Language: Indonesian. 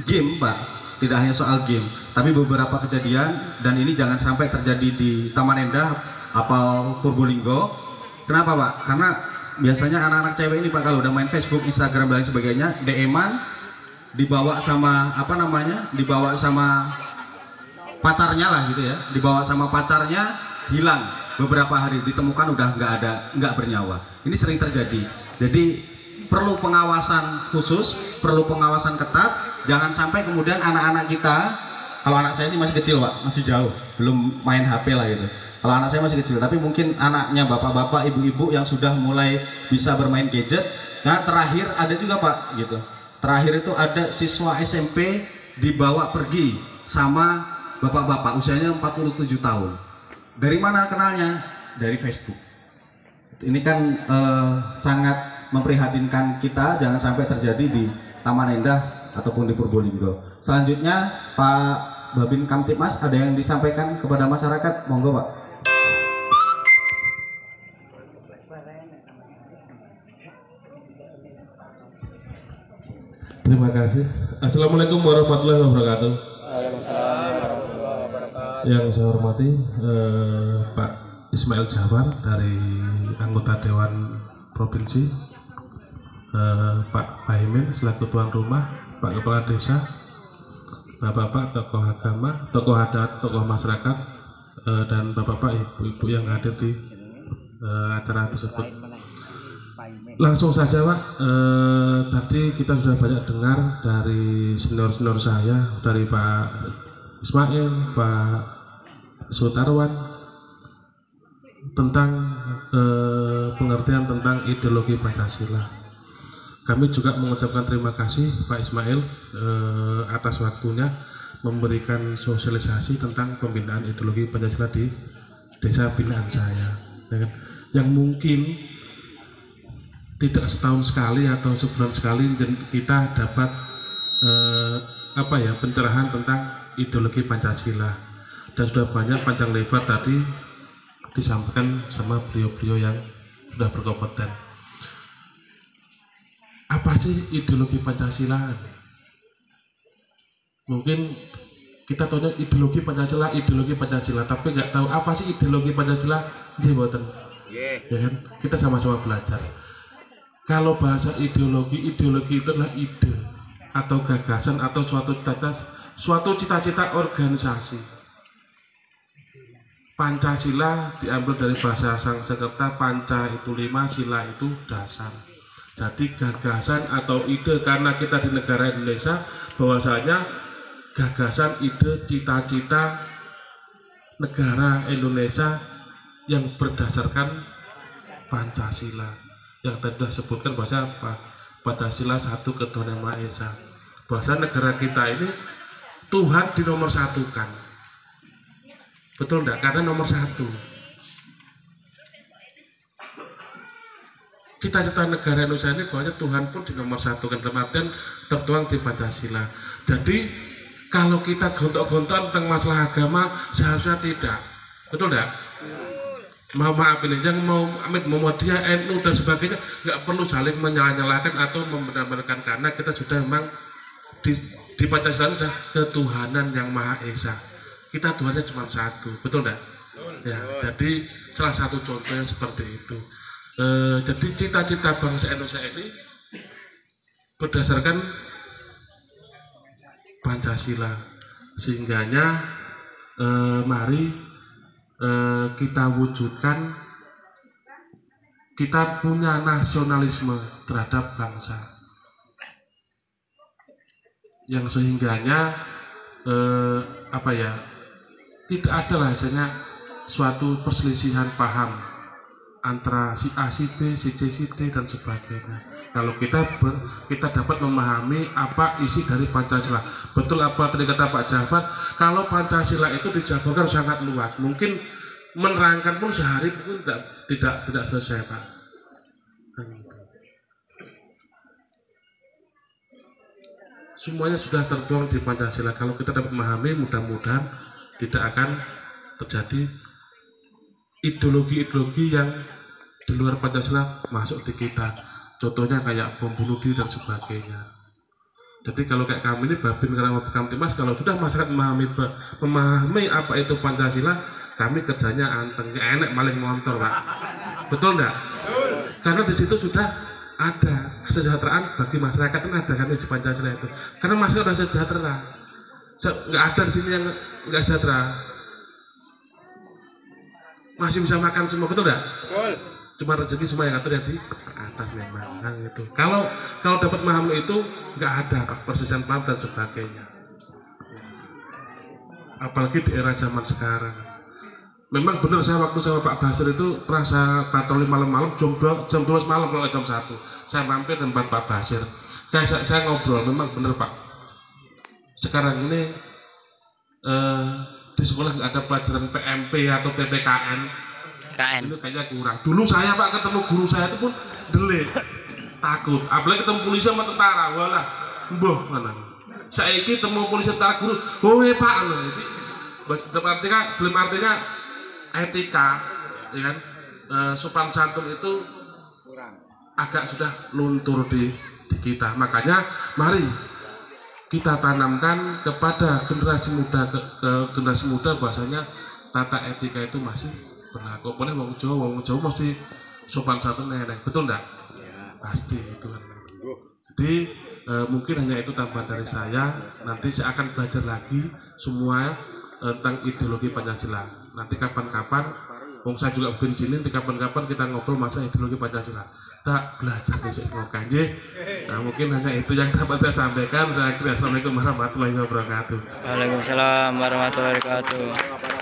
game, Pak. Tidak hanya soal game, tapi beberapa kejadian, dan ini jangan sampai terjadi di Taman Endah atau Purbolinggo. Kenapa, Pak? Karena biasanya anak-anak cewek ini, Pak, kalau udah main Facebook, Instagram dan sebagainya, DM-an dibawa sama apa namanya? Dibawa sama pacarnya lah gitu ya. Dibawa sama pacarnya, hilang beberapa hari, ditemukan udah nggak ada, nggak bernyawa. Ini sering terjadi. Jadi perlu pengawasan khusus, perlu pengawasan ketat. Jangan sampai kemudian anak-anak kita, kalau anak saya sih masih kecil, Pak, masih jauh, belum main HP lah gitu. Kalau anak saya masih kecil, tapi mungkin anaknya bapak-bapak, ibu-ibu yang sudah mulai bisa bermain gadget. Nah, terakhir ada juga, Pak, gitu. Terakhir itu ada siswa SMP dibawa pergi sama bapak-bapak usianya 47 tahun. Dari mana kenalnya? Dari Facebook. Ini kan sangat memprihatinkan kita, jangan sampai terjadi di Taman Endah ataupun di Purbolinggo. Selanjutnya Pak Babin Kamtipmas, ada yang disampaikan kepada masyarakat, monggo Pak. Terima kasih. Assalamualaikum warahmatullahi wabarakatuh. Waalaikumsalam warahmatullahi wabarakatuh. Yang saya hormati Pak Ismail Jawar dari anggota Dewan Provinsi, Pak Paimin selaku tuan rumah, Pak Kepala Desa, Bapak-bapak tokoh agama, tokoh adat, tokoh masyarakat, dan Bapak-bapak, Ibu-ibu yang hadir di acara tersebut. Langsung saja Pak, tadi kita sudah banyak dengar dari senior-senior saya, dari Pak Ismail, Pak Sutarwan, tentang pengertian tentang ideologi Pancasila. Kami juga mengucapkan terima kasih Pak Ismail atas waktunya memberikan sosialisasi tentang pembinaan ideologi Pancasila di desa binaan saya, yang mungkin tidak setahun sekali atau sebulan sekali kita dapat pencerahan tentang ideologi Pancasila, dan sudah banyak panjang lebar tadi disampaikan sama beliau-beliau yang sudah berkompeten. Apa sih ideologi Pancasila? Mungkin kita tahu ideologi Pancasila, tapi nggak tahu apa sih ideologi Pancasila. Jembatan, ya kan? Kita sama-sama belajar. Kalau bahasa ideologi itu adalah ide atau gagasan atau suatu cita-cita organisasi. Pancasila diambil dari bahasa Sanskerta, panca itu 5, sila itu dasar. Jadi gagasan atau ide, karena kita di negara Indonesia, bahwasanya gagasan, ide, cita-cita negara Indonesia yang berdasarkan Pancasila, yang tadi sudah sebutkan bahasa apa? Pancasila satu ketuhanan Maha Esa. Bahasa negara kita ini Tuhan dinomor satukan, betul enggak? Karena nomor satu. Cita-cita negara Indonesia ini bahwa Tuhan pun di nomor satu, kan artian tertuang di Pancasila. Jadi kalau kita gontok-gontokan tentang masalah agama, seharusnya tidak, betul enggak? Maaf ini, yang mau Muhammadiyah, NU dan sebagainya nggak perlu saling menyalah-nyalahkan atau membenar-benarkan, karena kita sudah memang di Pancasila sudah ketuhanan yang Maha Esa. Kita Tuhannya cuma satu, betul enggak? Ya, jadi salah satu contohnya seperti itu. Jadi cita-cita bangsa Indonesia ini berdasarkan Pancasila, sehingganya mari kita wujudkan, kita punya nasionalisme terhadap bangsa, yang sehingganya tidak ada rasanya suatu perselisihan paham antara si A, si B, si C, si D dan sebagainya. Kalau kita dapat memahami apa isi dari Pancasila, betul apa tadi kata Pak Jafar, kalau Pancasila itu dijabarkan sangat luas, mungkin menerangkan pun sehari pun tidak selesai Pak. Semuanya sudah tertuang di Pancasila. Kalau kita dapat memahami, mudah-mudahan tidak akan terjadi ideologi-ideologi yang di luar Pancasila masuk di kita. Contohnya kayak bom bunuh diri dan sebagainya. Jadi kalau kayak kami ini Babin Keramat Kamtimas, kalau sudah masyarakat memahami apa itu Pancasila, kami kerjanya anteng, enak maling motor Pak. Betul enggak? Karena di situ sudah ada kesejahteraan bagi masyarakat, kan ada kan di Pancasila itu. Karena masyarakat sudah sejahtera. Nggak ada di sini yang nggak sejahtera. Masih bisa makan semua, betul enggak? Betul. Cuma rezeki semua yang atur ya di atas memang kan gitu. Kalau dapat memahami itu nggak ada persisian paham dan sebagainya. Apalagi di era zaman sekarang. Memang benar saya waktu sama Pak Basir itu perasa patroli malam-malam jam 12 malam kalau jam 1. Saya mampir tempat Pak Basir. Saya ngobrol, memang benar Pak. Sekarang ini di sekolah nggak ada pelajaran PMP atau PPKN. Itu kayaknya kurang. Dulu saya Pak ketemu guru saya itu pun delik, takut. Apalagi ketemu polisi sama tentara, walah, mbah mana. Saya ini ketemu polisi tentara guru, oh Pak, itu belum artinya etika, ya kan? Sopan santun itu agak sudah luntur di kita. Makanya mari kita tanamkan kepada generasi muda bahwasanya tata etika itu masih berlaku. Boleh wong Jawa mesti sopan santun nenek, betul enggak? Ya. Pasti itu kan. Jadi mungkin hanya itu tambahan dari saya. Nanti saya akan belajar lagi semua tentang ideologi Pancasila. Nanti kapan-kapan, saya juga bikin sini. Nanti kapan-kapan kita ngobrol masalah ideologi Pancasila. Kita belajar besok mau kanji. Nah, mungkin hanya itu yang dapat saya sampaikan. Saya kira assalamualaikum warahmatullahi wabarakatuh. Waalaikumsalam warahmatullahi wabarakatuh.